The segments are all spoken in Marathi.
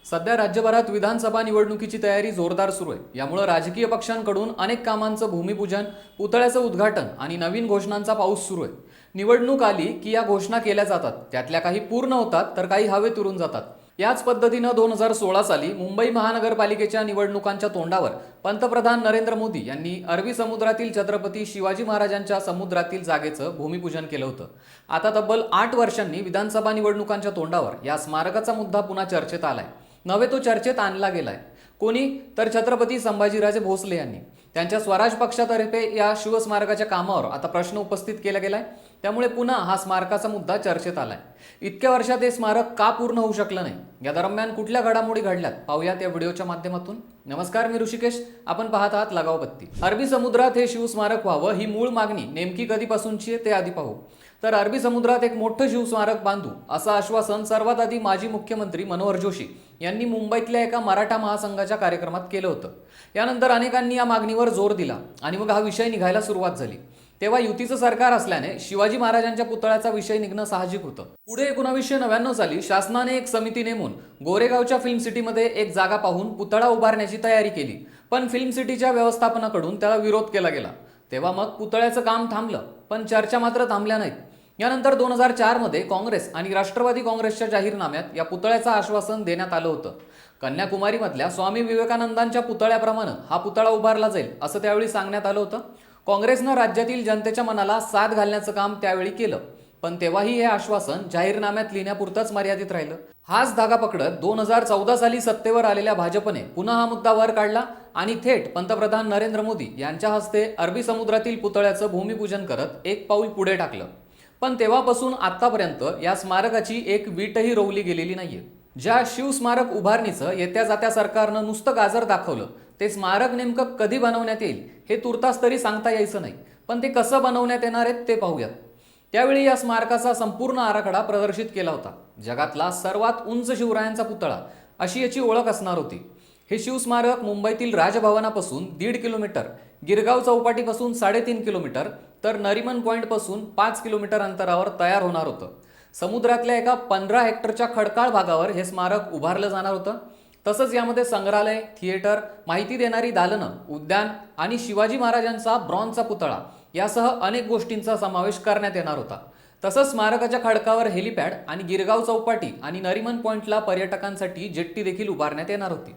सध्या राज्यभरात विधानसभा निवडणुकीची तयारी जोरदार सुरू आहे। यामुळे राजकीय पक्षांकडून अनेक कामांचं भूमिपूजन, पुतळ्याचं उद्घाटन आणि नवीन घोषणांचा पाऊस सुरू आहे। निवडणूक आली की या घोषणा केल्या जातात, त्यातल्या काही पूर्ण होतात तर काही हवेत उरून जातात। याच पद्धतीनं 2016 साली मुंबई महानगरपालिकेच्या निवडणुकांच्या तोंडावर पंतप्रधान नरेंद्र मोदी यांनी अरबी समुद्रातील छत्रपती शिवाजी महाराजांच्या समुद्रातील जागेचं भूमिपूजन केलं होतं। आता तब्बल 8 वर्षांनी विधानसभा निवडणुकांच्या तोंडावर या स्मारकाचा मुद्दा पुन्हा चर्चेत आलाय। नव्हे तो चर्चेत आणला गेलाय। कोणी तर छत्रपती संभाजीराजे भोसले यांनी त्यांच्या स्वराज पक्षातर्फे या शिवस्मारकाच्या कामावर आता प्रश्न उपस्थित केला गेलाय। त्यामुळे पुन्हा हा स्मारकाचा मुद्दा चर्चेत आलाय। इतक्या वर्षात हे स्मारक का पूर्ण होऊ शकलं नाही, या दरम्यान कुठल्या घडामोडी घडल्यात पाहूयात या व्हिडिओच्या माध्यमातून। नमस्कार, मी ऋषिकेश, आपण पाहत आहात लगाव बत्ती। अरबी समुद्रात हे शिवस्मारक व्हावं ही मूळ मागणी नेमकी कधीपासूनची आहे ते आधी पाहू। तर अरबी समुद्रात एक मोठं शिवस्मारक बांधू असं आश्वासन सर्वात आधी माजी मुख्यमंत्री मनोहर जोशी यांनी मुंबईतल्या एका मराठा महासंघाच्या कार्यक्रमात केलं होतं। यानंतर अनेकांनी या मागणीवर जोर दिला आणि मग हा विषय निघायला सुरुवात झाली। तेव्हा युतीचं सरकार असल्याने शिवाजी महाराजांच्या पुतळ्याचा विषय निघणं साहजिक होतं। पुढे 1999 साली शासनाने एक समिती नेमून गोरेगावच्या फिल्म सिटीमध्ये एक जागा पाहून पुतळा उभारण्याची तयारी केली, पण फिल्म सिटीच्या व्यवस्थापनाकडून त्याला विरोध केला गेला। तेव्हा मग पुतळ्याचं काम थांबलं, पण चर्चा मात्र थांबल्या नाहीत। यानंतर 2004 मध्ये काँग्रेस आणि राष्ट्रवादी काँग्रेसच्या जाहीरनाम्यात या पुतळ्याचं आश्वासन देण्यात आलं होतं। कन्याकुमारीमधल्या स्वामी विवेकानंदांच्या पुतळ्याप्रमाणे हा पुतळा उभारला जाईल असं त्यावेळी सांगण्यात आलं होतं। काँग्रेसनं राज्यातील जनतेच्या मनाला साथ घालण्याचं काम त्यावेळी केलं, पण तेव्हाही हे आश्वासन जाहीरनाम्यात लिहिण्यापुरतंच मर्यादित राहिलं। हाच धागा पकडत 2014 साली सत्तेवर आलेल्या भाजपने पुन्हा हा मुद्दा वर काढला आणि थेट पंतप्रधान नरेंद्र मोदी यांच्या हस्ते अरबी समुद्रातील पुतळ्याचं भूमिपूजन करत एक पाऊल पुढे टाकलं। पण तेव्हापासून आतापर्यंत या स्मारकाची एक वीटही रोवली गेलेली नाहीये। ज्या शिवस्मारक उभारणीचं येत्या जात्या सरकारनं नुसतं गाजर दाखवलं, ते स्मारक नेमकं कधी बनवण्यात येईल हे तुर्तास तरी सांगता यायचं नाही, पण ते कसं बनवण्यात येणार आहेत ते पाहूयात। त्यावेळी या स्मारकाचा संपूर्ण आराखडा प्रदर्शित केला होता। जगातला सर्वात उंच शिवरायांचा पुतळा अशी याची ओळख असणार होती। हे शिवस्मारक मुंबईतील राजभवनापासून 1.5 किलोमीटर, गिरगाव चौपाटीपासून 3.5 किलोमीटर तर नरिमन पॉईंटपासून 5 किलोमीटर अंतरावर तयार होणार होतं। समुद्रातल्या एका 15 हेक्टरच्या खडकाळ भागावर हे स्मारक उभारलं जाणार होतं। तसंच यामध्ये संग्रहालय, थिएटर, माहिती देणारी दालनं, उद्यान आणि शिवाजी महाराजांचा ब्रॉन्झचा पुतळा यासह अनेक गोष्टींचा समावेश करण्यात येणार होता। तसंच स्मारकाच्या खडकावर हेलिपॅड आणि गिरगाव चौपाटी आणि नरिमन पॉईंटला पर्यटकांसाठी जेट्टी देखील उभारण्यात येणार होती।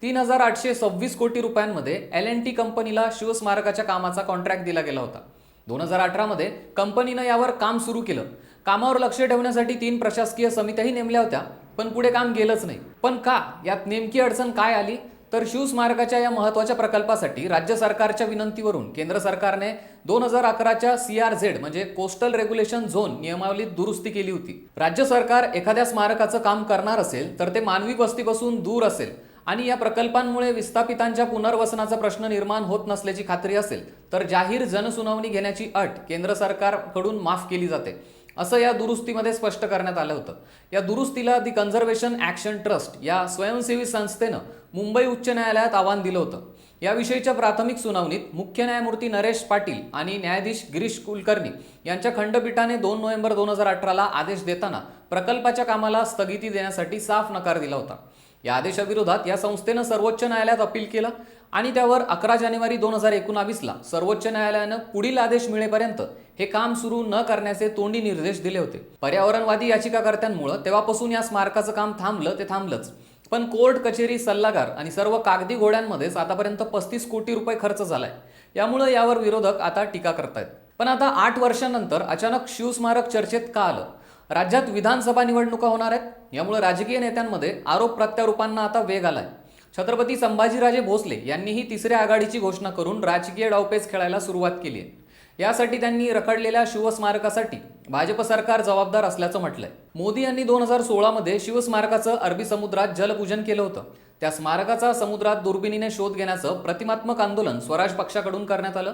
3,826 कोटी रुपयांमध्ये L&T कंपनीला शिवस्मारकाच्या कामाचा कॉन्ट्रॅक्ट दिला गेला होता। 2018 मध्ये कंपनीनं यावर काम सुरू केलं। कामावर लक्ष ठेवण्यासाठी 3 प्रशासकीय समित्याही नेमल्या होत्या, पण पुढे काम गेलंच नाही। पण का, यात नेमकी अडचण काय आली? तर शिवस्मारकाच्या या महत्त्वाच्या प्रकल्पासाठी राज्य सरकारच्या विनंतीवरून केंद्र सरकारने 2011च्या CRZ म्हणजे कोस्टल रेग्युलेशन झोन नियमावलीत दुरुस्ती केली होती। राज्य सरकार एखाद्या स्मारकाचं काम करणार असेल तर ते मानवी वस्तीपासून दूर असेल आणि या प्रकल्पांमुळे विस्थापितांच्या पुनर्वसनाचा प्रश्न निर्माण होत नसल्याची खात्री असेल तर जाहीर जनसुनावणी घेण्याची अट केंद्र सरकारकडून माफ केली जाते, असं या दुरुस्तीमध्ये स्पष्ट करण्यात आलं होतं। या दुरुस्तीला दी कन्झर्वेशन ॲक्शन ट्रस्ट या स्वयंसेवी संस्थेनं मुंबई उच्च न्यायालयात आव्हान दिलं होतं। याविषयीच्या प्राथमिक सुनावणीत मुख्य न्यायमूर्ती नरेश पाटील आणि न्यायाधीश गिरीश कुलकर्णी यांच्या खंडपीठाने 2 नोव्हेंबर 2018ला आदेश देताना प्रकल्पाच्या कामाला स्थगिती देण्यासाठी साफ नकार दिला होता। या आदेशाविरोधात या संस्थेनं सर्वोच्च न्यायालयात अपील केलं आणि त्यावर 11 जानेवारी 2019ला सर्वोच्च न्यायालयानं पुढील आदेश मिळेपर्यंत हे काम सुरू न करण्याचे तोंडी निर्देश दिले होते। पर्यावरणवादी याचिकाकर्त्यांमुळे तेव्हापासून या स्मारकाचं काम थांबलं ते थांबलंच, पण कोर्ट कचेरी, सल्लागार आणि सर्व कागदी घोड्यांमध्येच आतापर्यंत 35 कोटी रुपये खर्च झालाय। यामुळे यावर विरोधक आता टीका करतायत। पण आता 8 वर्षांनंतर अचानक शिवस्मारक चर्चेत का आलं? राज्यात विधानसभा निवडणुका होणार आहेत, यामुळे राजकीय नेत्यांमध्ये आरोप प्रत्यारोपांना आता वेग आलाय। छत्रपती संभाजीराजे भोसले यांनीही तिसऱ्या आघाडीची घोषणा करून राजकीय डावपेच खेळायला सुरुवात केली आहे। यासाठी त्यांनी रखडलेल्या शिवस्मारकासाठी भाजप सरकार जबाबदार असल्याचं म्हटलंय। मोदी यांनी 2016 मध्ये शिवस्मारकाचं अरबी समुद्रात जलपूजन केलं होतं। त्या स्मारकाचा समुद्रात दुर्बिणीने शोध घेण्याचं प्रतिमात्मक आंदोलन स्वराज पक्षाकडून करण्यात आलं।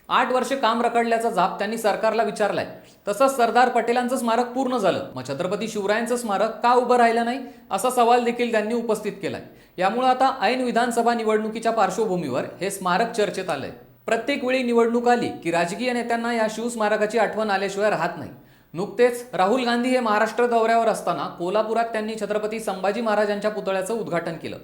8 वर्ष काम रखडल्याचा जाब त्यांनी सरकारला विचारलाय। तसंच सरदार पटेलांचं स्मारक पूर्ण झालं, मग छत्रपती शिवरायांचं स्मारक का उभं राहिलं नाही असा सवाल देखील त्यांनी उपस्थित केलाय। यामुळे आता ऐन विधानसभा निवडणुकीच्या पार्श्वभूमीवर हे स्मारक चर्चेत आलंय। प्रत्येक वेळी निवडणूक आली की राजकीय नेत्यांना या शिवस्मारकाची आठवण आल्याशिवाय राहत नाही। नुकतेच राहुल गांधी हे महाराष्ट्र दौऱ्यावर असताना कोल्हापुरात त्यांनी छत्रपती संभाजी महाराजांच्या पुतळ्याचं उद्घाटन केलं.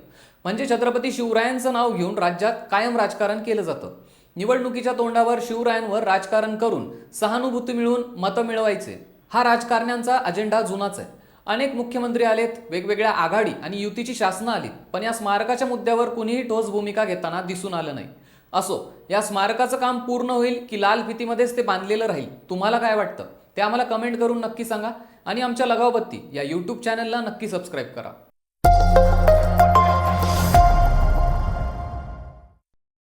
म्हणजे छत्रपती शिवरायांचं नाव घेऊन राज्यात कायम राजकारण केलं जातं. निवडणुकीच्या तोंडावर शिवरायांवर राजकारण करून सहानुभूती मिळवून मतं मिळवायचे, हा राजकारण्यांचा अजेंडा जुनाच आहे. अनेक मुख्यमंत्री आलेत, वेगवेगळ्या आघाडी आणि युतीची शासनं आलीत, पण या स्मारकाच्या मुद्द्यावर कुणीही ठोस भूमिका घेताना दिसून आलं नाही. असो, या स्मारकाचं काम पूर्ण होईल की लाल फितीमध्येच ते बांधलेलं राहील, तुम्हाला काय वाटतं ते आम्हाला कमेंट करून नक्की सांगा. आणि आमच्या लगावबत्ती या यूट्यूब चॅनलला नक्की सबस्क्राईब करा.